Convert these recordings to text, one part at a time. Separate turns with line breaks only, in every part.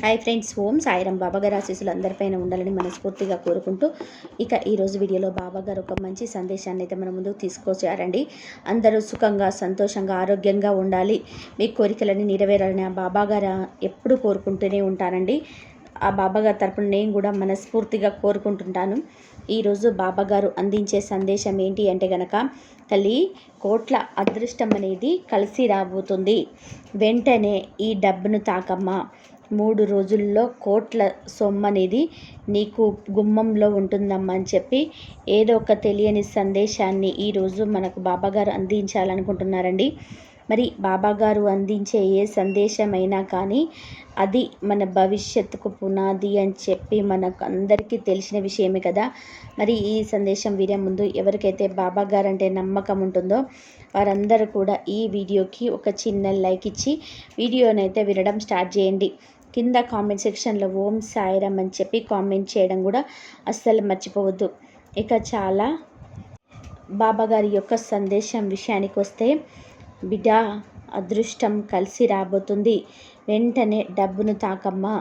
Hi friends, ఓం సాయిరాం. బాబాగారి ఆశీస్సులు అందరిపైన ఉండాలని మనస్ఫూర్తిగా కోరుకుంటూ ఈరోజు వీడియోలో బాబాగారు ఒక మంచి సందేశాన్ని అయితే మన ముందుకు తీసుకొచ్చారండి. అందరూ సుఖంగా, సంతోషంగా, ఆరోగ్యంగా ఉండాలి, మీ కోరికలన్నీ నెరవేరాలని ఆ బాబాగారు ఎప్పుడు కోరుకుంటూనే ఉంటానండి. ఆ బాబాగారి తరపున నేను కూడా మనస్ఫూర్తిగా కోరుకుంటుంటాను. ఈరోజు బాబాగారు అందించే సందేశం ఏంటి అంటే గనక, తల్లి, కోట్ల అదృష్టం అనేది కలిసి రాబోతుంది. వెంటనే ఈ డబ్బును తాకమ్మా. 3 రోజుల్లో కోట్ల సొమ్ము అనేది నీకు గుమ్మంలో ఉంటుందమ్మా అని చెప్పి ఏదో ఒక తెలియని సందేశాన్ని ఈరోజు మనకు బాబాగారు అందించాలనుకుంటున్నారండి. మరి బాబాగారు అందించే ఏ సందేశమైనా కానీ అది మన భవిష్యత్తుకు పునాది అని చెప్పి మనకు అందరికీ తెలిసిన విషయమే కదా. మరి ఈ సందేశం వినే ముందు ఎవరికైతే బాబాగారు అంటే నమ్మకం ఉంటుందో వారందరూ కూడా ఈ వీడియోకి ఒక చిన్న లైక్ ఇచ్చి వీడియోనైతే వినడం స్టార్ట్ చేయండి. కింద కామెంట్ సెక్షన్లో ఓం సాయిరాం అని చెప్పి కామెంట్ చేయడం కూడా అస్సలు మర్చిపోవద్దు. చాలా బాబాగారి యొక్క సందేశం విషయానికి వస్తే, బిడ్డ, అదృష్టం కలిసి రాబోతుంది. వెంటనే డబ్బును తాకమ్మా.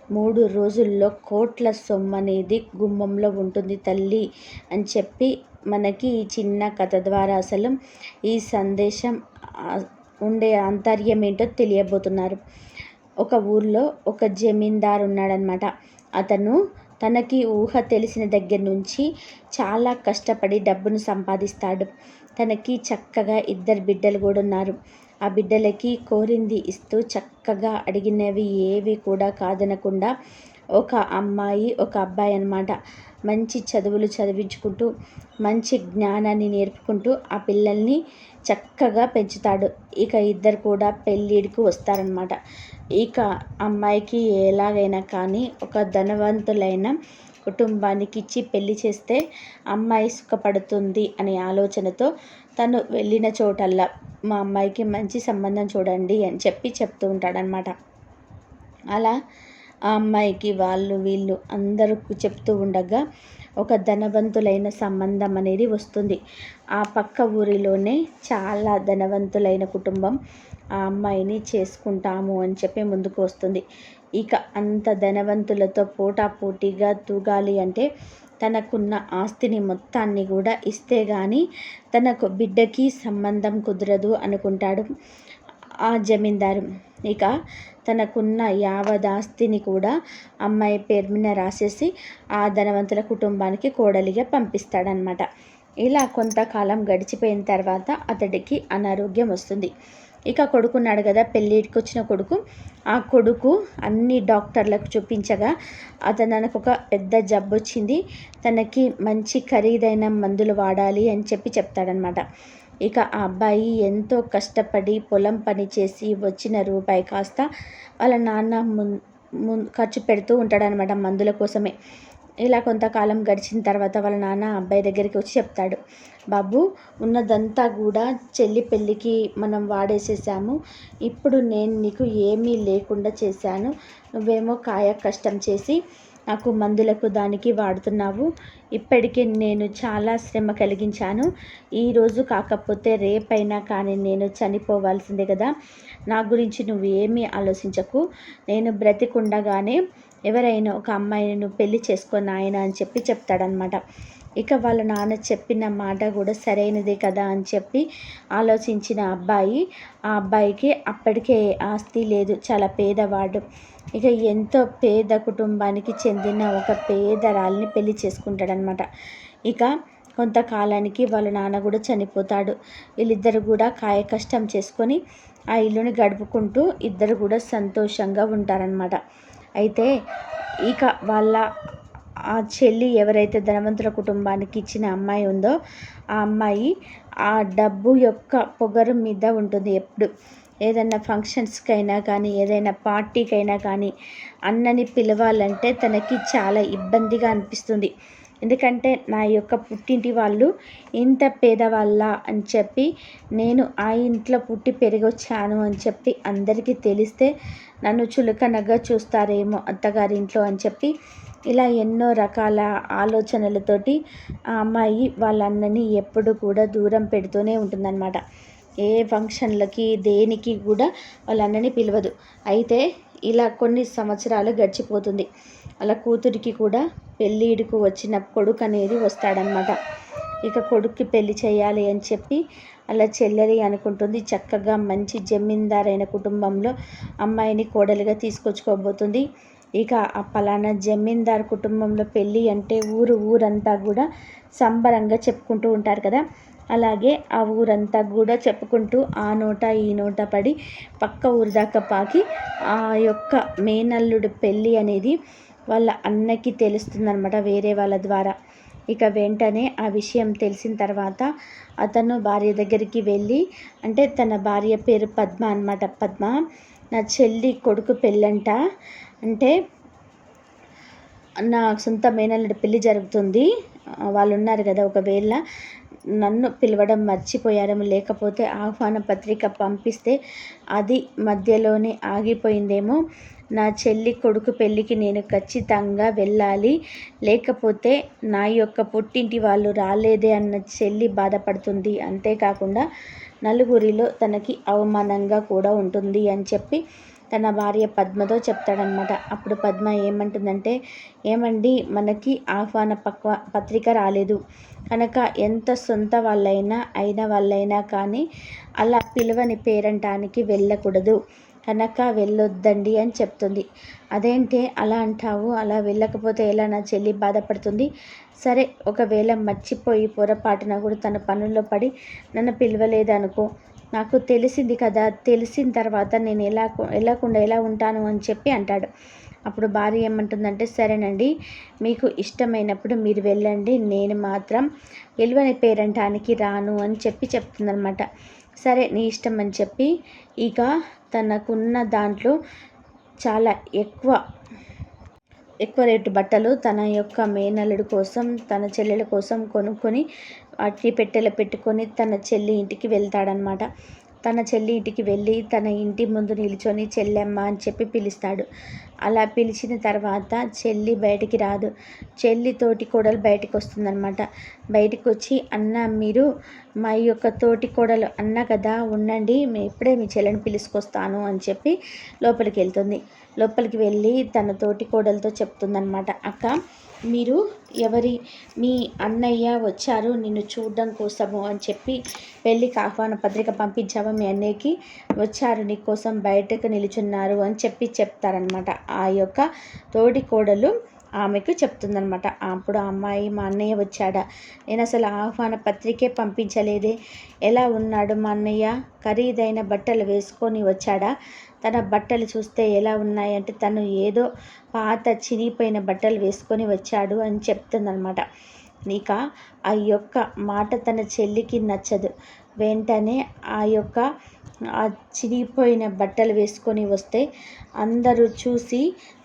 3 రోజుల్లో కోట్ల సొమ్ము అనేది గుమ్మంలో ఉంటుంది తల్లి అని చెప్పి మనకి ఈ చిన్న కథ ద్వారా అసలు ఈ సందేశం ఉండే ఆంతర్యం ఏంటో తెలియబోతున్నారు. ఒక ఊర్లో ఒక జమీందారు ఉన్నాడనమాట. అతను తనకి ఊహ తెలిసిన దగ్గర నుంచి చాలా కష్టపడి డబ్బును సంపాదిస్తాడు. తనకి చక్కగా 2 బిడ్డలు కూడా ఉన్నారు. ఆ బిడ్డలకి కోరింది ఇస్తూ చక్కగా అడిగినవి ఏవి కూడా కాదనకుండా ఒక అమ్మాయి, ఒక అబ్బాయి అన్నమాట. మంచి చదువులు చదివించుకుంటూ మంచి జ్ఞానాన్ని నేర్పుకుంటూ ఆ పిల్లల్ని చక్కగా పెంచుతాడు. 2 కూడా పెళ్ళిడికి వస్తారనమాట. అమ్మాయికి ఎలాగైనా కానీ ఒక ధనవంతులైన కుటుంబానికి ఇచ్చి పెళ్లి చేస్తే అమ్మాయి సుఖపడుతుంది అనే ఆలోచనతో తను వెళ్ళిన చోటల్లా మా అమ్మాయికి మంచి సంబంధం చూడండి అని చెప్తూ ఉంటాడనమాట. అలా ఆ అమ్మాయికి వాళ్ళు వీళ్ళు అందరూ చెప్తూ ఉండగా ఒక ధనవంతులైన సంబంధం అనేది వస్తుంది. ఆ పక్క ఊరిలోనే చాలా ధనవంతులైన కుటుంబం ఆ అమ్మాయిని చేసుకుంటాము అని చెప్పి ముందుకు వస్తుంది. అంత ధనవంతులతో పోటాపోటీగా తూగాలి అంటే తనకున్న ఆస్తిని మొత్తాన్ని కూడా ఇస్తే కానీ తనకు బిడ్డకి సంబంధం కుదరదు అనుకుంటాడు ఆ జమీందారు. తనకున్న యావదాస్తిని కూడా అమ్మాయి పేరు మీద రాసేసి ఆ ధనవంతుల కుటుంబానికి కోడలిగా పంపిస్తాడనమాట. ఇలా కొంతకాలం గడిచిపోయిన తర్వాత అతడికి అనారోగ్యం వస్తుంది. కొడుకున్నాడు కదా, పెళ్ళిడికి వచ్చిన కొడుకు. ఆ కొడుకు అన్ని డాక్టర్లకు చూపించగా తనకు ఒక పెద్ద జబ్బు వచ్చింది, తనకి మంచి ఖరీదైన మందులు వాడాలి అని చెప్తాడనమాట. ఆ అబ్బాయి ఎంతో కష్టపడి పొలం పని చేసి వచ్చిన రూపాయి కాస్త వాళ్ళ నాన్న ఖర్చు పెడుతూ ఉంటాడనమాట మందుల కోసమే. కొంతకాలం గడిచిన తర్వాత వాళ్ళ నాన్న అబ్బాయి దగ్గరికి వచ్చి చెప్తాడు, బాబు, ఉన్నదంతా కూడా చెల్లి పెళ్ళికి మనం వాడేసేసాము. ఇప్పుడు నేను నీకు ఏమీ లేకుండా చేశాను. నువ్వేమో కాయ కష్టం చేసి నాకు మందులకు దానికి వాడుతున్నావు. ఇప్పటికే నేను చాలా శ్రమ కలిగించాను. ఈరోజు కాకపోతే రేపైనా కానీ నేను చనిపోవాల్సిందే కదా. నా గురించి నువ్వు ఏమీ ఆలోచించకు. నేను బ్రతికుండగానే ఎవరైనా ఒక అమ్మాయిని నువ్వు పెళ్లి చేసుకో నాయన అని చెప్తాడనమాట. వాళ్ళ నాన్న చెప్పిన మాట కూడా సరైనదే కదా అని చెప్పి ఆలోచించిన అబ్బాయి, ఆ అబ్బాయికి అప్పటికే ఆస్తి లేదు, చాలా పేదవాడు. ఎంతో పేద కుటుంబానికి చెందిన ఒక పేదరాల్ని పెళ్లి చేసుకుంటాడనమాట. కొంతకాలానికి వాళ్ళ నాన్న కూడా చనిపోతాడు. వీళ్ళిద్దరు కూడా కాయ కష్టం చేసుకొని ఆ ఇల్లుని గడుపుకుంటూ ఇద్దరు కూడా సంతోషంగా ఉంటారనమాట. అయితే వాళ్ళ ఆ చెల్లి ఎవరైతే ధనవంతుల కుటుంబానికి ఇచ్చిన అమ్మాయి ఉందో ఆ అమ్మాయి ఆ డబ్బు యొక్క పొగరు మీద ఉంటుంది. ఎప్పుడు ఏదైనా ఫంక్షన్స్కైనా కానీ ఏదైనా పార్టీకైనా కానీ అన్నని పిలవాలంటే తనకి చాలా ఇబ్బందిగా అనిపిస్తుంది. ఎందుకంటే నా యొక్క పుట్టింటి వాళ్ళు ఇంత పేదవాళ్ళ అని చెప్పి, నేను ఆ ఇంట్లో పుట్టి పెరిగొచ్చాను అని చెప్పి అందరికీ తెలిస్తే నన్ను చులకనగా చూస్తారేమో అత్తగారింట్లో అని చెప్పి ఇలా ఎన్నో రకాల ఆలోచనలతోటి ఆ అమ్మాయి వాళ్ళ అన్నని ఎప్పుడు కూడా దూరం పెడుతూనే ఉంటుందన్నమాట. ఏ ఫంక్షన్లకి దేనికి కూడా వాళ్ళ అన్నని పిలవదు. అయితే ఇలా కొన్ని సంవత్సరాలు గడిచిపోతుంది. అలా కూతురికి కూడా పెళ్ళిడుకు వచ్చిన కొడుకు అనేది వస్తాడనమాట. ఇక కొడుక్కి పెళ్లి చేయాలి అని చెప్పి అలా చెల్లెలి అనుకుంటుంది. చక్కగా మంచి జమీందారైన కుటుంబంలో అమ్మాయిని కోడలిగా తీసుకొచ్చుకోబోతుంది. ఇక ఆ పలానా జమీందార్ కుటుంబంలో పెళ్ళి అంటే ఊరంతా కూడా సంబరంగా చెప్పుకుంటూ ఉంటారు కదా. అలాగే ఆ ఊరంతా కూడా చెప్పుకుంటూ ఆ నోట ఈ నోట పడి పక్క ఊరు దాకా పాకి ఆ యొక్క మేనల్లుడు పెళ్ళి అనేది వాళ్ళ అన్నకి తెలుస్తుందన్నమాట, వేరే వాళ్ళ ద్వారా. ఇక వెంటనే ఆ విషయం తెలిసిన తర్వాత అతను భార్య దగ్గరికి వెళ్ళి, అంటే తన భార్య పేరు పద్మ అన్నమాట. పద్మ, నా చెల్లి కొడుకు పెళ్ళంట, అంటే నా సొంత మేనల్లుడి పెళ్ళి జరుగుతుంది, వాళ్ళు ఉన్నారు కదా, ఒకవేళ నన్ను పిలవడం మర్చిపోయారేమో, లేకపోతే ఆహ్వాన పత్రిక పంపిస్తే అది మధ్యలోనే ఆగిపోయిందేమో. నా చెల్లి కొడుకు పెళ్ళికి నేను ఖచ్చితంగా వెళ్ళాలి, లేకపోతే నా యొక్క పుట్టింటి వాళ్ళు రాలేదే అన్న చెల్లి బాధపడుతుంది, అంతేకాకుండా నలుగురిలో తనకి అవమానంగా కూడా ఉంటుంది అని చెప్పి తన భార్య పద్మతో చెప్తాడనమాట. అప్పుడు పద్మ ఏమంటుందంటే, ఏమండి, మనకి ఆహ్వాన పత్రిక రాలేదు కనుక ఎంత సొంత అయిన వాళ్ళైనా కానీ అలా పిలవని పేరంటానికి వెళ్ళకూడదు కనుక వెళ్ళొద్దండి అని చెప్తుంది. అదేంటే అలా అంటావు, అలా వెళ్ళకపోతే ఎలా, నా చెల్లి బాధపడుతుంది. సరే, ఒకవేళ మర్చిపోయి పొరపాటున కూడా తన పనుల్లో పడి నన్ను పిలవలేదనుకో, నాకు తెలిసింది కదా, తెలిసిన తర్వాత నేను ఎలా ఉంటాను అని చెప్పి అంటాడు. అప్పుడు భార్య ఏమంటుందంటే, సరేనండి, మీకు ఇష్టమైనప్పుడు మీరు వెళ్ళండి, నేను మాత్రం పిలువని పేరంటానికి రాను అని చెప్తుందనమాట. సరే, నీ ఇష్టం అని చెప్పి ఇక తనకున్న దాంట్లో చాలా ఎక్కువ రేటు బట్టలు తన యొక్క మేనల్లుడు కోసం, తన చెల్లెల కోసం కొనుక్కొని వాటిని పెట్టెలో పెట్టుకొని తన చెల్లి ఇంటికి వెళ్తాడనమాట. తన చెల్లి ఇంటికి వెళ్ళి తన ఇంటి ముందు నిల్చొని చెల్లెమ్మ అని చెప్పి పిలుస్తాడు. అలా పిలిచిన తర్వాత చెల్లి బయటికి రాదు, చెల్లి తోటి కోడలు బయటికి వస్తుందన్నమాట. బయటికి వచ్చి, అన్న, మీరు మా యొక్క తోటి కోడలు అన్న కదా, ఉండండి, ఇప్పుడే మీ చెల్లిని పిలుచుకొస్తాను అని చెప్పి లోపలికి వెళ్తుంది. లోపలికి వెళ్ళి తన తోటి కోడలతో చెప్తుందన్నమాట, అక్క, మీరు మీ అన్నయ్య వచ్చారు నిన్ను చూడడం కోసము అని చెప్పి పెళ్ళికి ఆహ్వాన పత్రిక పంపించావా, మీ అన్నయ్యకి వచ్చారు నీ కోసం బయటకు నిలుచున్నారు అని చెప్తారనమాట. ఆ యొక్క తోటి కోడలు ఆమెకు చెప్తుందనమాట. అప్పుడు ఆ అమ్మాయి, మా అన్నయ్య వచ్చాడా, నేను అసలు ఆహ్వాన పత్రికే పంపించలేదే, ఎలా ఉన్నాడు మా అన్నయ్య, ఖరీదైన బట్టలు వేసుకొని వచ్చాడా, తన బట్టలు చూస్తే ఎలా ఉన్నాయంటే తను ఏదో పాత చినిగిపోయిన బట్టలు వేసుకొని వచ్చాడు అని చెప్తుందనమాట. ఇక ఆ యొక్క మాట తన చెల్లికి నచ్చదు. వెంటనే ఆ యొక్క ఆ చినిగిపోయిన బట్టలు వేసుకొని వస్తే అందరూ చూసి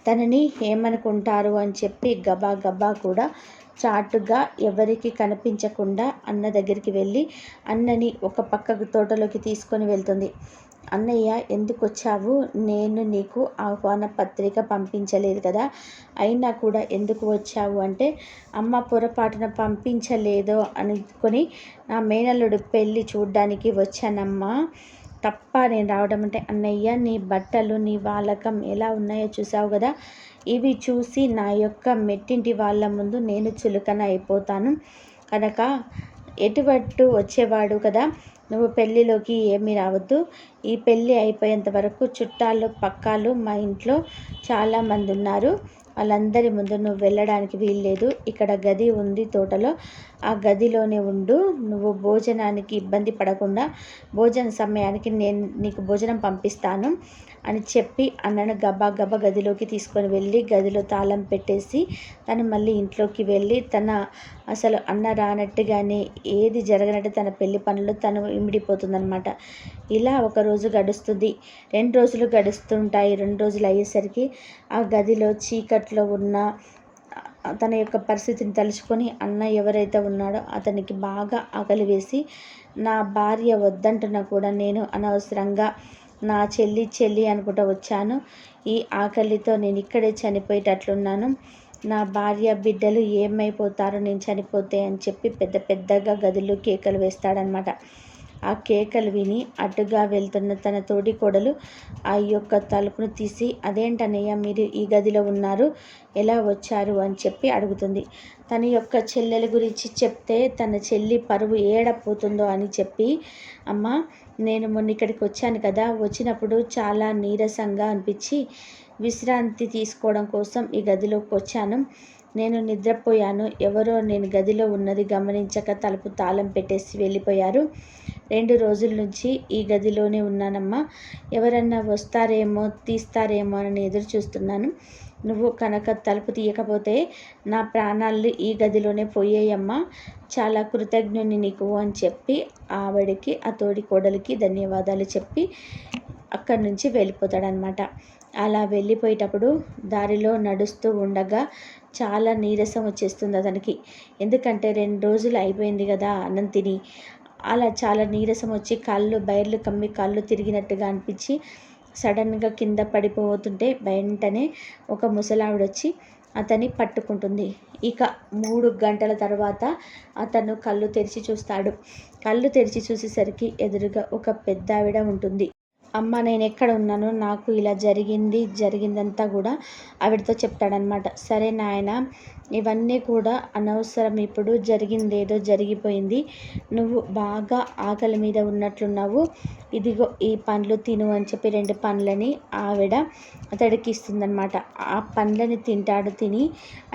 తనని ఏమనుకుంటారు అని చెప్పి గబా కూడా చాటుగా ఎవరికి కనిపించకుండా అన్న దగ్గరికి వెళ్ళి అన్నని ఒక పక్కకు తోటలోకి తీసుకొని వెళ్తుంది. అన్నయ్య, ఎందుకు వచ్చావు, నేను నీకు ఆహ్వాన పత్రిక పంపించలేదు కదా, అయినా కూడా ఎందుకు వచ్చావు అంటే, అమ్మ పొరపాటున పంపించలేదో అనుకొని నా మేనల్లుడు పెళ్ళి చూడ్డానికి వచ్చానమ్మా, తప్ప నేను రావడం అంటే. అన్నయ్య, నీ బట్టలు, నీ వాలకం ఎలా ఉన్నాయో చూసావు కదా, ఇవి చూసి నా యొక్క మెట్టింటి వాళ్ళ ముందు నేను చులకన అయిపోతాను కనుక ఎటువట్టు వచ్చేవాడు కదా, నువ్వు పెళ్ళిలోకి ఏమీ రావద్దు, ఈ పెళ్ళి అయిపోయేంత వరకు చుట్టాలు పక్కాలు మా ఇంట్లో చాలామంది ఉన్నారు, వాళ్ళందరి ముందు నువ్వు వెళ్ళడానికి వీల్లేదు, ఇక్కడ గది ఉంది తోటలో, ఆ గదిలోనే ఉండు, నువ్వు భోజనానికి ఇబ్బంది పడకుండా భోజన సమయానికి నేను నీకు భోజనం పంపిస్తాను అని చెప్పి అన్నను గబా గదిలోకి తీసుకొని వెళ్ళి గదిలో తాళం పెట్టేసి తను మళ్ళీ ఇంట్లోకి వెళ్ళి తన అసలు అన్న రానట్టుగానే ఏది జరగనట్టు తన పెళ్లి పనులు తను ఇమిడిపోతుందన్నమాట. ఇలా ఒకరోజు గడుస్తుంది, 2 రోజులు గడుస్తుంటాయి. 2 రోజులు అయ్యేసరికి ఆ గదిలో చీకట్లో ఉన్న తన యొక్క పరిస్థితిని తలుచుకొని అన్న ఎవరైతే ఉన్నాడో అతనికి బాగా ఆకలి వేసి, నా భార్య వద్దంటున్నా కూడా నేను అనవసరంగా నా చెల్లి అనుకుంటూ వచ్చాను, ఈ ఆకలితో నేను ఇక్కడే చనిపోయేటట్లున్నాను, నా భార్య బిడ్డలు ఏమైపోతారో నేను చనిపోతే అని చెప్పి పెద్దగా గదిలో కేకలు వేస్తాడనమాట. ఆ కేకలు విని అటుగా వెళ్తున్న తన తోటి కోడలు ఆ యొక్క తలుపును తీసి, అదేంటన్నయ్య మీరు ఈ గదిలో ఉన్నారు, ఎలా వచ్చారు అని చెప్పి అడుగుతుంది. తన యొక్క చెల్లెల గురించి చెప్తే తన చెల్లి పరువు ఏడపోతుందో అని చెప్పి, అమ్మ నేను మొన్న ఇక్కడికి వచ్చాను కదా, వచ్చినప్పుడు చాలా నీరసంగా అనిపించి విశ్రాంతి తీసుకోవడం కోసం ఈ గదిలోకి వచ్చాను. నేను నిద్రపోయాను. ఎవరో నేను గదిలో ఉన్నది గమనించక తలుపు తాళం పెట్టేసి వెళ్ళిపోయారు. 2 రోజుల నుంచి ఈ గదిలోనే ఉన్నానమ్మా. ఎవరన్నా వస్తారేమో తీస్తారేమో అని ఎదురు చూస్తున్నాను. నువ్వు కనుక తలుపు తీయకపోతే నా ప్రాణాలు ఈ గదిలోనే పోయాయమ్మా. చాలా కృతజ్ఞుని నీకు అని చెప్పి ఆవిడకి, ఆ తోడి కోడలికి ధన్యవాదాలు చెప్పి అక్కడి నుంచి వెళ్ళిపోతాడనమాట. అలా వెళ్ళిపోయేటప్పుడు దారిలో నడుస్తూ ఉండగా చాలా నీరసం వచ్చేస్తుంది అతనికి. ఎందుకంటే 2 రోజులు అయిపోయింది కదా అన్నం తిని. అలా చాలా నీరసం వచ్చి బైర్లు కమ్మి కళ్ళు తిరిగినట్టుగా అనిపించి సడన్గా కింద పడిపోతుంటే వెంటనే ఒక ముసలావిడొచ్చి అతన్ని పట్టుకుంటుంది. ఇక 3 గంటల తర్వాత అతను కళ్ళు తెరిచి చూస్తాడు. కళ్ళు తెరిచి చూసేసరికి ఎదురుగా ఒక పెద్దావిడ ఉంటుంది. అమ్మ నేను ఎక్కడ ఉన్నానో నాకు ఇలా జరిగిందంతా కూడా ఆవిడతో చెప్తాడనమాట. సరే నాయన, ఇవన్నీ కూడా అనవసరం, ఇప్పుడు జరిగిందేదో జరిగిపోయింది. నువ్వు బాగా ఆకలి మీద ఉన్నట్లున్నావు, ఇదిగో ఈ పండ్లు తిను అని చెప్పి 2 పండ్లని ఆవిడ అతడికి ఇస్తుందన్నమాట. ఆ పండ్లని తింటాడు. తిని,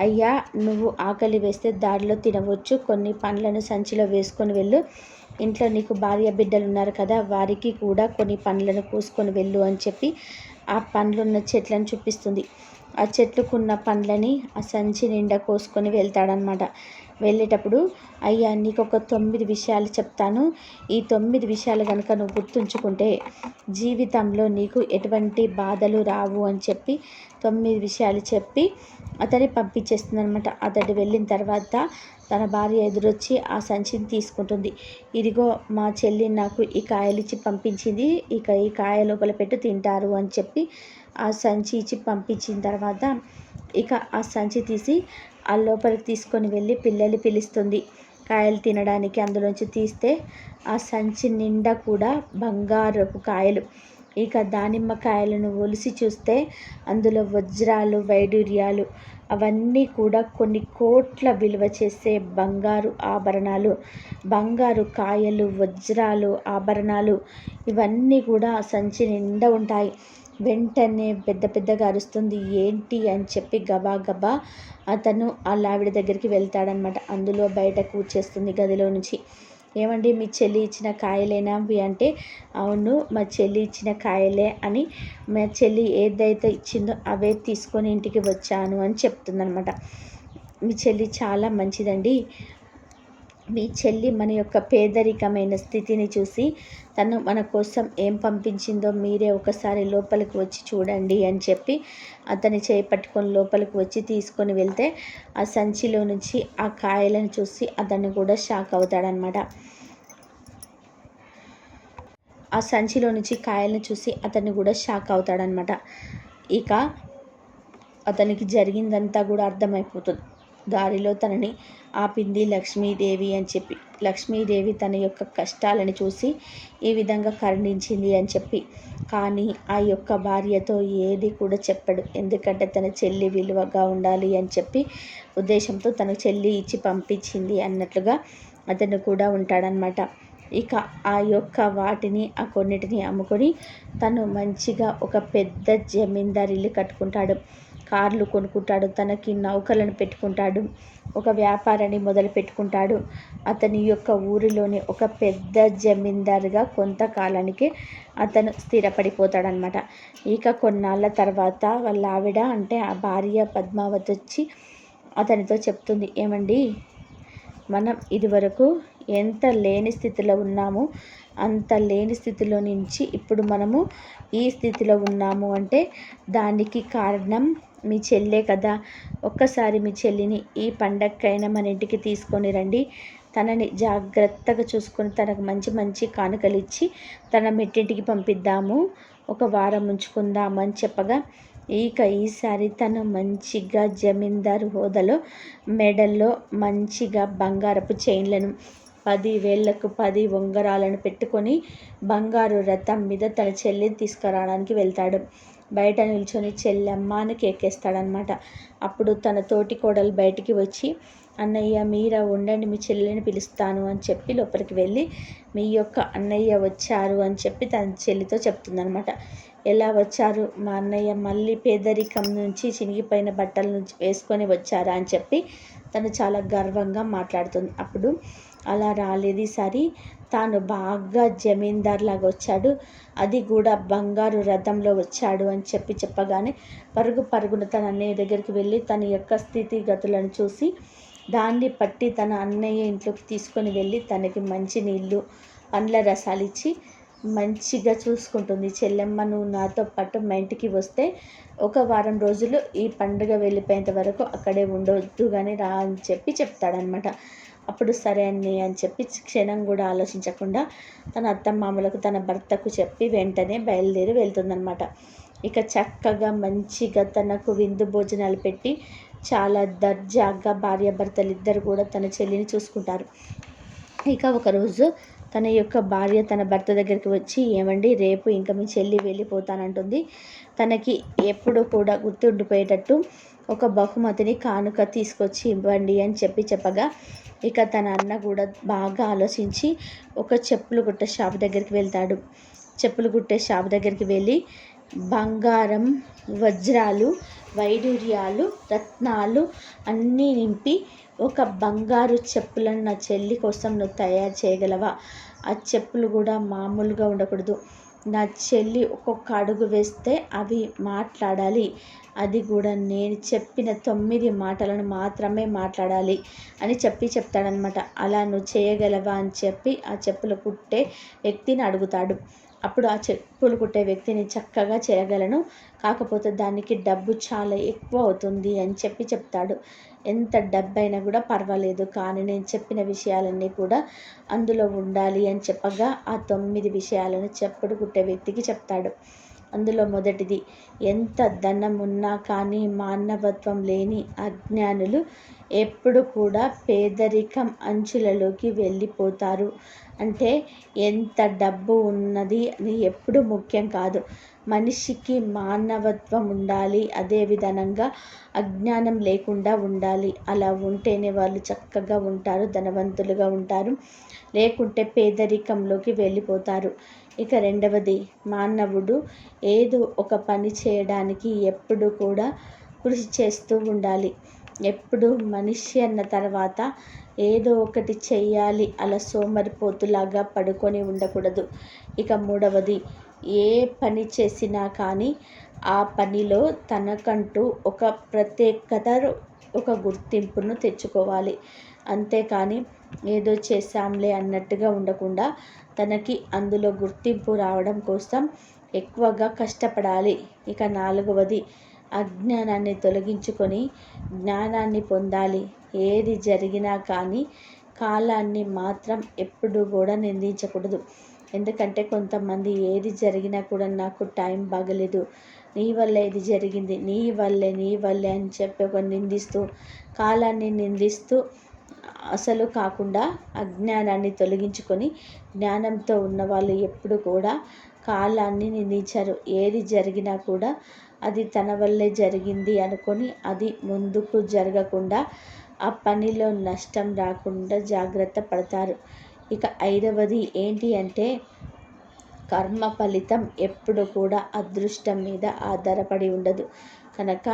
అయ్యా నువ్వు ఆకలి వేస్తే దారిలో తినవచ్చు, కొన్ని పండ్లను సంచిలో వేసుకొని వెళ్ళు, ఇంట్లో నీకు భార్య బిడ్డలు ఉన్నారు కదా, వారికి కూడా కొన్ని పండ్లను కోసుకొని వెళ్ళు అని చెప్పి ఆ పండ్లున్న చెట్లను చూపిస్తుంది. ఆ చెట్లుకున్న పండ్లని ఆ సంచి నిండా కోసుకొని వెళ్తాడనమాట. వెళ్ళేటప్పుడు, అయ్యా నీకు ఒక 9 విషయాలు చెప్తాను, ఈ 9 విషయాలు కనుక నువ్వు గుర్తుంచుకుంటే జీవితంలో నీకు ఎటువంటి బాధలు రావు అని చెప్పి 9 విషయాలు చెప్పి అతన్ని పంపించేస్తుందనమాట. అతడు వెళ్ళిన తర్వాత తన భార్య ఎదురొచ్చి ఆ సంచిని తీసుకుంటుంది. ఇదిగో మా చెల్లి నాకు ఈ కాయలు ఇచ్చి పంపించింది, ఇక ఈ కాయ లోపల పెట్టు తింటారు అని చెప్పి ఆ సంచి ఇచ్చి పంపించిన తర్వాత ఇక ఆ సంచి తీసి ఆ లోపలికి తీసుకొని వెళ్ళి పిల్లలు పిలుస్తుంది కాయలు తినడానికి. అందులోంచి తీస్తే ఆ సంచి నిండా కూడా బంగారపు కాయలు. ఇక దానిమ్మ కాయలను ఒలిసి చూస్తే అందులో వజ్రాలు, వైడూర్యాలు అవన్నీ కూడా కొన్ని కోట్ల విలువ చేసే బంగారు ఆభరణాలు, బంగారు కాయలు, వజ్రాలు, ఆభరణాలు ఇవన్నీ కూడా ఆ సంచి నిండా ఉంటాయి. వెంటనే పెద్ద పెద్దగా అరుస్తుంది. ఏంటి అని చెప్పి గబా గబా అతను ఆ ఆవిడ దగ్గరికి వెళ్తాడనమాట. అందులో బయటకు వచ్చేస్తుంది గదిలో నుంచి. ఏమండి మీ చెల్లి ఇచ్చిన కాయలేనా అవి అంటే, అవును మా చెల్లి ఇచ్చిన కాయలే అని, మా చెల్లి ఏదైతే ఇచ్చిందో అవే తీసుకొని ఇంటికి వచ్చాను అని చెప్తుందనమాట. మీ చెల్లి చాలా మంచిదండి, మీ చెల్లి మన యొక్క పేదరికమైన స్థితిని చూసి తను మన కోసం ఏం పంపించిందో మీరే ఒకసారి లోపలికి వచ్చి చూడండి అని చెప్పి అతని చేయి పట్టుకొని లోపలికి వచ్చి తీసుకొని వెళ్తే ఆ సంచిలో నుంచి ఆ కాయలను చూసి అతను కూడా షాక్ అవుతాడనమాట. ఆ సంచిలో నుంచి కాయలను చూసి అతన్ని కూడా షాక్ అవుతాడనమాట. ఇక అతనికి జరిగిందంతా కూడా అర్థమైపోతుంది. దారిలో తనని ఆపింది లక్ష్మీదేవి అని చెప్పి, లక్ష్మీదేవి తన యొక్క కష్టాలను చూసి ఈ విధంగా కరుణించింది అని చెప్పి. కానీ ఆ యొక్క భార్యతో ఏది కూడా చెప్పడు. ఎందుకంటే తన చెల్లి విలువగా ఉండాలి అని చెప్పి ఉద్దేశంతో తన చెల్లి ఇచ్చి పంపించింది అన్నట్లుగా అతను కూడా ఉంటాడనమాట. ఇక ఆ యొక్క వాటిని, ఆ కొన్నిటిని అమ్ముకొని తను మంచిగా ఒక పెద్ద జమీందారు ఇల్లు కట్టుకుంటాడు, కార్లు కొనుక్కుంటాడు, తనకి నౌకలను పెట్టుకుంటాడు, ఒక వ్యాపారాన్ని మొదలు పెట్టుకుంటాడు. అతని యొక్క ఊరిలోని ఒక పెద్ద జమీందారుగా కొంతకాలానికి అతను స్థిరపడిపోతాడనమాట. ఇక కొన్నాళ్ళ తర్వాత వాళ్ళ ఆవిడ అంటే ఆ భార్య పద్మావతి వచ్చి అతనితో చెప్తుంది, ఏమండి మనం ఇదివరకు ఎంత లేని స్థితిలో ఉన్నామో అంత లేని స్థితిలో నుంచి ఇప్పుడు మనము ఈ స్థితిలో ఉన్నాము అంటే దానికి కారణం మీ చెల్లే కదా. ఒక్కసారి మీ చెల్లిని ఈ పండగకైనా మన ఇంటికి తీసుకొని రండి, తనని జాగ్రత్తగా చూసుకొని తనకు మంచి మంచి కానుకలు ఇచ్చి తన మెట్టింటికి పంపిద్దాము, ఒక వారం ఉంచుకుందాము అని చెప్పగా ఇక ఈసారి తను మంచిగా జమీందారు హోదాలో మెడల్లో మంచిగా బంగారపు చైన్లను, 10 వేళ్లకు 10 ఉంగరాలను పెట్టుకొని బంగారు రథం మీద తన చెల్లిని తీసుకురావడానికి వెళ్తాడు. బయట నిల్చొని చెల్లెమ్మ అని కేకేస్తాడనమాట. అప్పుడు తన తోటి కోడలు బయటికి వచ్చి, అన్నయ్య మీరా ఉండండి, మీ చెల్లిని పిలుస్తాను అని చెప్పి లోపలికి వెళ్ళి, మీ యొక్క అన్నయ్య వచ్చారు అని చెప్పి తన చెల్లితో చెప్తుందనమాట. ఎలా వచ్చారు? మా అన్నయ్య మళ్ళీ పేదరికం నుంచి చినిగిపోయిన బట్టల నుంచి వేసుకొని వచ్చారా అని చెప్పి తను చాలా గర్వంగా మాట్లాడుతుంది. అప్పుడు అలా రాలేదు ఈసారి, తాను బాగా జమీందార్ లాగా వచ్చాడు, అది కూడా బంగారు రథంలో వచ్చాడు అని చెప్పగానే పరుగున తన అన్నయ్య దగ్గరికి వెళ్ళి తన యొక్క స్థితిగతులను చూసి దాన్ని పట్టి తన అన్నయ్య ఇంట్లోకి తీసుకొని వెళ్ళి తనకి మంచి నీళ్ళు పండ్ల రసాలు ఇచ్చి మంచిగా చూసుకుంటుంది. చెల్లెమ్మ నువ్వు నాతో పాటు మా ఇంటికి వస్తే 1 వారం రోజులు ఈ పండుగ వెళ్ళిపోయేంత వరకు అక్కడే ఉండొద్దు కానీ రా అని చెప్పి చెప్తాడనమాట. అప్పుడు సరే అని చెప్పి క్షణం కూడా ఆలోచించకుండా తన అత్తమామలకు తన భర్తకు చెప్పి వెంటనే బయలుదేరి వెళ్తుందనమాట. ఇక చక్కగా మంచిగా తనకు విందు భోజనాలు పెట్టి చాలా దర్జాగా భార్యాభర్తలు ఇద్దరు కూడా తన చెల్లిని చూసుకుంటారు. ఇక ఒకరోజు తన యొక్క భార్య తన భర్త దగ్గరికి వచ్చి, ఏమండి రేపు ఇంకా మీ చెల్లి వెళ్ళిపోతానంటుంది, తనకి ఎప్పుడు కూడా గుర్తుండిపోయేటట్టు ఒక బహుమతిని కానుక తీసుకొచ్చి ఇవ్వండి అని చెప్పగా ఇక తన అన్న కూడా బాగా ఆలోచించి ఒక చెప్పులు కుట్టే షాప్ దగ్గరికి వెళ్తాడు. చెప్పులు కుట్టే షాప్ దగ్గరికి వెళ్ళి బంగారం, వజ్రాలు, వైడూర్యాలు, రత్నాలు అన్నీ నింపి ఒక బంగారు చెప్పులను నా చెల్లి కోసం నువ్వు తయారు చేయగలవా? ఆ చెప్పులు కూడా మామూలుగా ఉండకూడదు, నా చెల్లి ఒక్కొక్క అడుగు వేస్తే అవి మాట్లాడాలి, అది కూడా నేను చెప్పిన 9 మాటలను మాత్రమే మాట్లాడాలి అని చెప్తాడనమాట. అలా నువ్వు చేయగలవా అని చెప్పి ఆ చెప్పులు కుట్టే వ్యక్తిని అడుగుతాడు. అప్పుడు ఆ చెప్పులు కుట్టే వ్యక్తిని చక్కగా చేయగలను, కాకపోతే దానికి డబ్బు చాలా ఎక్కువ అవుతుంది అని చెప్తాడు. ఎంత డబ్బైనా కూడా పర్వాలేదు, కానీ నేను చెప్పిన విషయాలన్నీ కూడా అందులో ఉండాలి అని చెప్పగా ఆ 9 విషయాలను చెప్పుడు కుట్టే వ్యక్తికి చెప్తాడు. అందులో మొదటిది, ఎంత ధనం ఉన్నా కానీ మానవత్వం లేని అజ్ఞానులు ఎప్పుడు కూడా పేదరికం అంచులలోకి వెళ్ళిపోతారు. అంటే ఎంత డబ్బు ఉన్నది అని ఎప్పుడు ముఖ్యం కాదు, మనిషికి మానవత్వం ఉండాలి, అదే విధంగా అజ్ఞానం లేకుండా ఉండాలి. అలా ఉంటేనే వాళ్ళు చక్కగా ఉంటారు, ధనవంతులుగా ఉంటారు, లేకుంటే పేదరికంలోకి వెళ్ళిపోతారు. ఇక రెండవది, మానవుడు ఏదో ఒక పని చేయడానికి ఎప్పుడు కూడా కృషి చేస్తూ ఉండాలి. ఎప్పుడు మనిషి అన్న తర్వాత ఏదో ఒకటి చెయ్యాలి, అలా సోమరిపోతులాగా పడుకొని ఉండకూడదు. ఇక మూడవది, ఏ పని చేసినా కానీ ఆ పనిలో తనకంటూ ఒక ప్రత్యేకత, ఒక గుర్తింపును తెచ్చుకోవాలి. అంతేకాని ఏదో చేశాంలే అన్నట్టుగా ఉండకుండా తనకి అందులో గుర్తింపు రావడం కోసం ఎక్కువగా కష్టపడాలి. ఇక నాలుగవది, అజ్ఞానాన్ని తొలగించుకొని జ్ఞానాన్ని పొందాలి. ఏది జరిగినా కానీ కాలాన్ని మాత్రం ఎప్పుడు కూడా నిందించకూడదు. ఎందుకంటే కొంతమంది ఏది జరిగినా కూడా నాకు టైం బాగలేదు, నీ వల్ల ఇది జరిగింది, నీ వల్లే అని చెప్పి ఒక నిందిస్తూ కాలాన్ని నిందిస్తూ అసలు కాకుండా అజ్ఞానాన్ని తొలగించుకొని జ్ఞానంతో ఉన్నవాళ్ళు ఎప్పుడు కూడా కాలాన్ని నిందించరు. ఏది జరిగినా కూడా అది తన వల్లే జరిగింది అనుకొని అది ముందుకు జరగకుండా ఆ పనిలో నష్టం రాకుండా జాగ్రత్త పడతారు. ఇక ఐదవది ఏంటి అంటే, కర్మ ఫలితం ఎప్పుడు కూడా అదృష్టం మీద ఆధారపడి ఉండదు. కనుక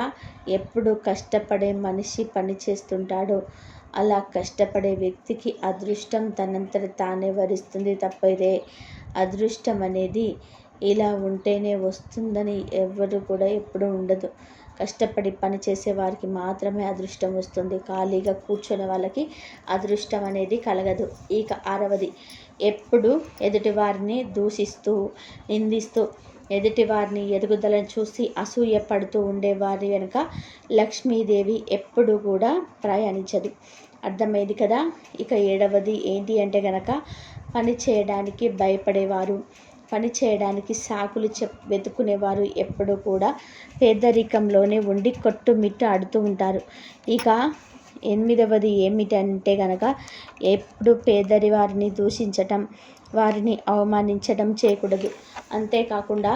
ఎప్పుడు కష్టపడే మనిషి పని చేస్తుంటాడో అలా కష్టపడే వ్యక్తికి అదృష్టం తనంతట తానే వరిస్తుంది తప్పదే. అదృష్టం అనేది ఇలా ఉంటేనే వస్తుందని ఎవరు కూడా ఎప్పుడూ ఉండదు. కష్టపడి పని చేసే వారికి మాత్రమే అదృష్టం వస్తుంది, ఖాళీగా కూర్చునే వాళ్ళకి అదృష్టం అనేది కలగదు. ఇక ఆరవది, ఎప్పుడు ఎదుటివారిని దూషిస్తూ నిందిస్తూ ఎదుటివారిని ఎదుగుదలను చూసి అసూయ పడుతూ ఉండేవారి వెనుక లక్ష్మీదేవి ఎప్పుడు కూడా ప్రయాణించదు. అర్థమైంది కదా. ఇక ఏడవది ఏంటి అంటే గనక, పని చేయడానికి భయపడేవారు, పని చేయడానికి సాకులు వెతుకునేవారు ఎప్పుడు కూడా పేదరికంలోనే ఉండి కొట్టుమిట్టు ఆడుతూ ఉంటారు. ఇక ఎనిమిదవది ఏమిటంటే గనక ఎప్పుడు పేదరి వారిని దూషించటం, వారిని అవమానించడం చేయకూడదు. అంతేకాకుండా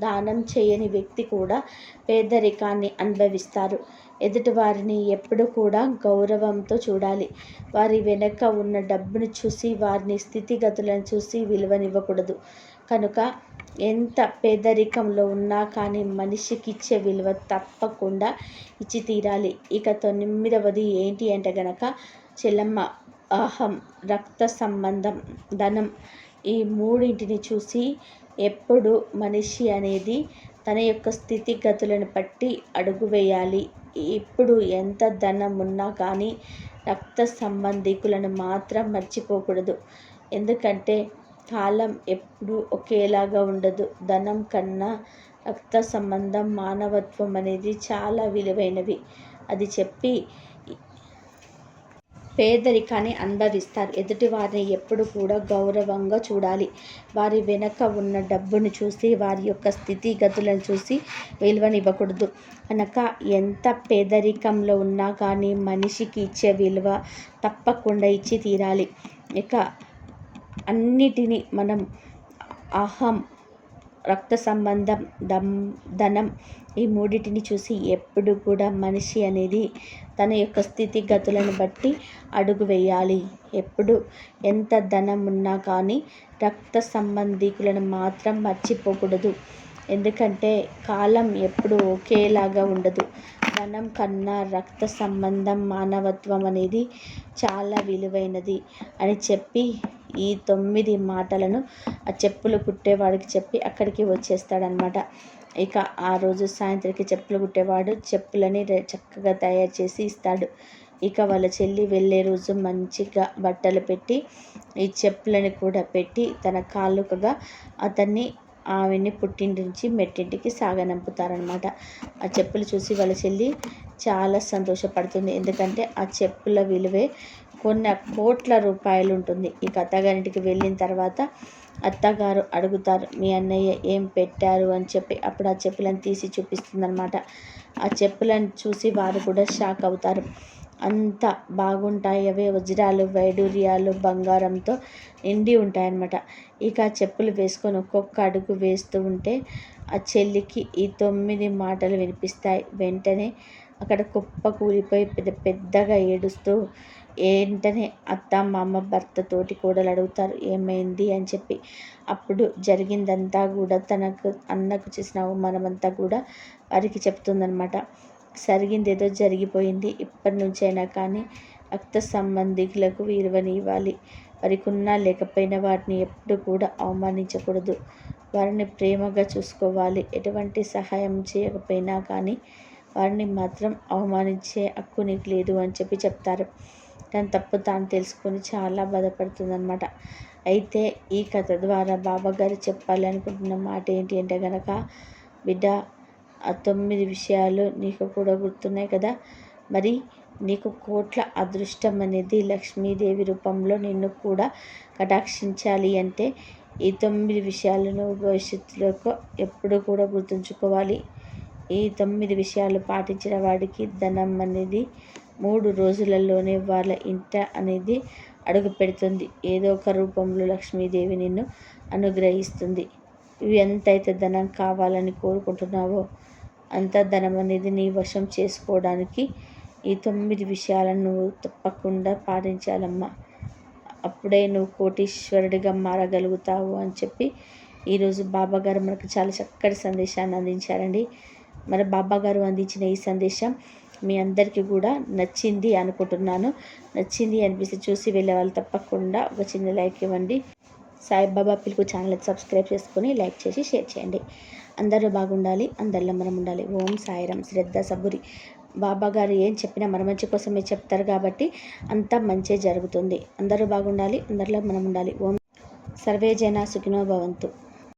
దానం చేయని వ్యక్తి కూడా పేదరికాన్ని అనుభవిస్తారు. ఎదుటి వారిని ఎప్పుడు కూడా గౌరవంతో చూడాలి. వారి వెనక ఉన్న డబ్బును చూసి, వారిని స్థితిగతులను చూసి విలువనివ్వకూడదు. కనుక ఎంత పేదరికంలో ఉన్నా కానీ మనిషికి ఇచ్చే విలువ తప్పకుండా ఇచ్చి తీరాలి. ఇక 9వది ఏంటి అంటే గనక చెల్లమ్మ, అహం, రక్త సంబంధం, ధనం, ఈ మూడింటిని చూసి ఎప్పుడు మనిషి అనేది తన యొక్క స్థితిగతులను బట్టి అడుగు వేయాలి. ఇప్పుడు ఎంత ధనం ఉన్నా కానీ రక్త సంబంధికులను మాత్రం మర్చిపోకూడదు. ఎందుకంటే కాలం ఎప్పుడూ ఒకేలాగా ఉండదు. ధనం కన్నా రక్త సంబంధం, మానవత్వం అనేది చాలా విలువైనవి. అది చెప్పి పేదరికాన్ని అనుభవిస్తారు. ఎదుటి వారిని ఎప్పుడు కూడా గౌరవంగా చూడాలి. వారి వెనక ఉన్న డబ్బును చూసి, వారి యొక్క స్థితిగతులను చూసి విలువనివ్వకూడదు. కనుక ఎంత పేదరికంలో ఉన్నా కానీ మనిషికి ఇచ్చే విలువ తప్పకుండా ఇచ్చి తీరాలి. ఇక అన్నిటినీ మనం అహం, రక్త సంబంధం, ధనం, ఈ మూడింటిని చూసి ఎప్పుడు కూడా మనిషి అనేది తన యొక్క స్థితిగతులను బట్టి అడుగు వేయాలి. ఎప్పుడు ఎంత ధనం ఉన్నా కానీ రక్త సంబంధికులను మాత్రం మర్చిపోకూడదు. ఎందుకంటే కాలం ఎప్పుడు ఒకేలాగా ఉండదు. ధనం కన్నా రక్త సంబంధం, మానవత్వం అనేది చాలా విలువైనది అని చెప్పి ఈ 9 మాటలను ఆ చెప్పులు కుట్టేవాడికి చెప్పి అక్కడికి వచ్చేస్తాడనమాట. ఇక ఆ రోజు సాయంత్రానికి చెప్పులు కుట్టేవాడు చెప్పులని చక్కగా తయారు చేసి ఇస్తాడు. ఇక వాళ్ళ చెల్లి వెళ్ళే రోజు మంచిగా బట్టలు పెట్టి ఈ చెప్పులని కూడా పెట్టి తన కాళ్ళుకగా ఆమెని పుట్టింటి నుంచి మెట్టింటికి సాగనంపుతారనమాట. ఆ చెప్పులు చూసి వాళ్ళ చెల్లి చాలా సంతోషపడుతుంది. ఎందుకంటే ఆ చెప్పుల విలువే కొన్ని కోట్ల రూపాయలు ఉంటుంది. ఇక అత్తగారింటికి వెళ్ళిన తర్వాత అత్తగారు అడుగుతారు, మీ అన్నయ్య ఏం పెట్టారు అని చెప్పి. అప్పుడు ఆ చెప్పులను తీసి చూపిస్తుందన్నమాట. ఆ చెప్పులను చూసి వారు కూడా షాక్ అవుతారు. అంత బాగుంటాయి. అవే వజ్రాలు, వైడూర్యాలు, బంగారంతో నిండి ఉంటాయన్నమాట. ఇక ఆ చెప్పులు వేసుకొని ఒక్కొక్క అడుగు వేస్తూ ఉంటే ఆ చెల్లికి ఈ 9 మాటలు వినిపిస్తాయి. వెంటనే అక్కడ కుప్ప కూలిపోయి పెద్దగా ఏడుస్తూ వెంటనే అత్త, మామ, భర్త, తోటి కోడలు అడుగుతారు ఏమైంది అని చెప్పి. అప్పుడు జరిగిందంతా కూడా అన్నకు చేసిన అవమానమంతా కూడా వారికి చెప్తుందనమాట. జరిగింది ఏదో జరిగిపోయింది. ఇప్పటి నుంచైనా కానీ రక్త సంబంధికులకు విలువని ఇవ్వాలి. వారికి ఉన్నా లేకపోయినా వారిని ఎప్పుడు కూడా అవమానించకూడదు. వారిని ప్రేమగా చూసుకోవాలి. ఎటువంటి సహాయం చేయకపోయినా కానీ వారిని మాత్రం అవమానించే హక్కు నీకు లేదు అని చెప్పి చెప్తారు. తన తప్పు తాను తెలుసుకొని చాలా బాధపడుతుందన్నమాట. అయితే ఈ కథ ద్వారా బాబాగారు చెప్పాలనుకుంటున్న మాట ఏంటి అంటే కనుక, బిడ్డ, ఆ 9 విషయాలు నీకు కూడా గుర్తున్నాయి కదా. మరి నీకు కోట్ల అదృష్టం అనేది లక్ష్మీదేవి రూపంలో నిన్ను కూడా కటాక్షించాలి అంటే ఈ 9 విషయాలను భవిష్యత్తులో ఎప్పుడు కూడా గుర్తుంచుకోవాలి. ఈ 9 విషయాలు పాటించిన వాడికి ధనం అనేది 3 రోజులలోనే వాళ్ళ ఇంట అనేది అడుగు పెడుతుంది. ఏదో ఒక రూపంలో లక్ష్మీదేవి నిన్ను అనుగ్రహిస్తుంది. ఇవి ఎంతైతే ధనం కావాలని కోరుకుంటున్నావో అంత ధనం అనేది నీ వశం చేసుకోవడానికి ఈ 9 విషయాలను నువ్వు తప్పకుండా పాటించాలమ్మా. అప్పుడే నువ్వు కోటీశ్వరుడిగా మారగలుగుతావు అని చెప్పి ఈరోజు బాబాగారు మనకు చాలా చక్కటి సందేశాన్ని అందించారండి. మరి బాబాగారు అందించిన ఈ సందేశం మీ అందరికీ కూడా నచ్చింది అనుకుంటున్నాను. నచ్చింది అనిపిస్తే చూసి వెళ్ళే వాళ్ళు తప్పకుండా ఒక చిన్న లైక్ ఇవ్వండి. సాయిబాబా పిలుపు ఛానల్ సబ్స్క్రైబ్ చేసుకొని లైక్ చేసి షేర్ చేయండి. అందరూ బాగుండాలి, అందరిలో మనం ఉండాలి. ఓం సాయిరాం. శ్రద్ధ సబూరి. బాబాగారు ఏం చెప్పినా మన మంచి కోసమే చెప్తారు కాబట్టి అంతా మంచే జరుగుతుంది. అందరూ బాగుండాలి, అందరిలో మనం ఉండాలి. ఓం సర్వే జన సుఖినో భవంతు.